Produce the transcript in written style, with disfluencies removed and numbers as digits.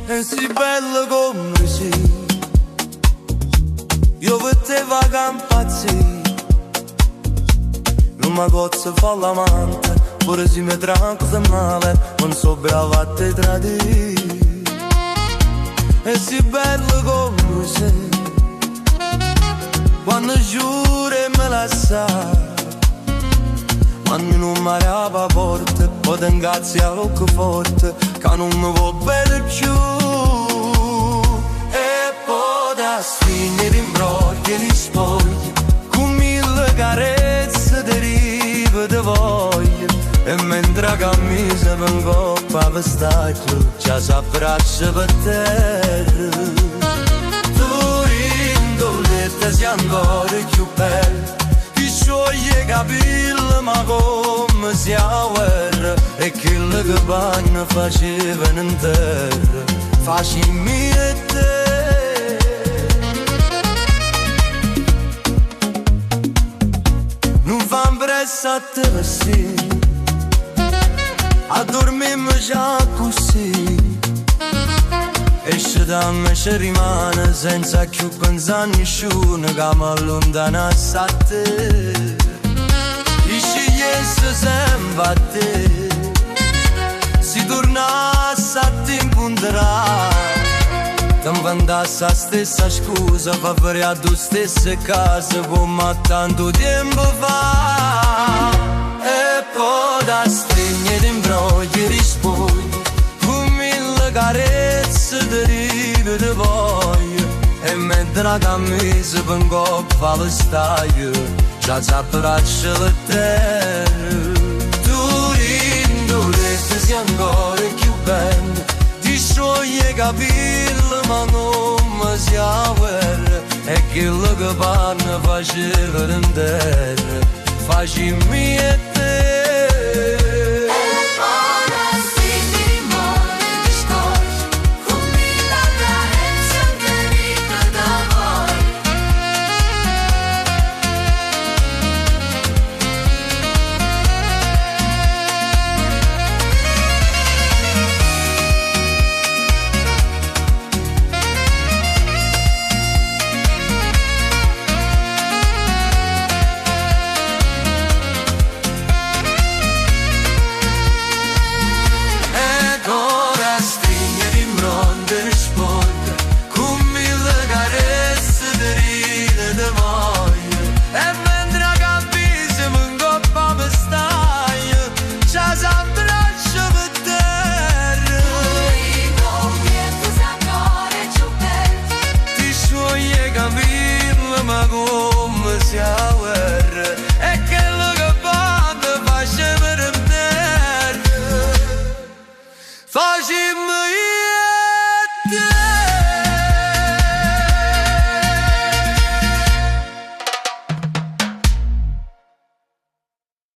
E si bello come sei, io per te vaga impazzì. Non mi cozzo fa l'amante, pure se mi tratto male, non so brava a te tradire. E si bello come sei, quando giuri e me la sa. Quando non mi arriva a porta, poi ti ingazzi a occhio forte, che non mi vuoi bene più. E poi da sfigni di imbrogli e di spogli, con mille carezze derive di voglia. E mentre cammini per un coppa per starlo, già si abbraccia per terra. Tu rindoletta sei ancora più bella, ti scioglie i capelli ma come si a guerra. E quello che bagno facevano in terra, facimi e te. Non fa impressa a te vestire, a dormirmi già così. Esce da me ci rimane senza più pensare a nessuno, che mi allontanasse a te. E scegliesse sempre a te, si tornasse a te incontrare. Ti inventasse la stessa scusa, fa fare a tu stesse case come tanto tempo fa. E poi da stringere di imbrogli e rispogli, con mille carezze derive di voglia. E mentre la camisa per un coppa le staglie, già si abbraccia la terra. Tu rindoletta sei ancora più bella, ti scioglie i capelli ma non si a guerra. E quello che panno faceva in terra, facimi e te. Ma come si a guerra, e quello che fa faceva per terra, faceva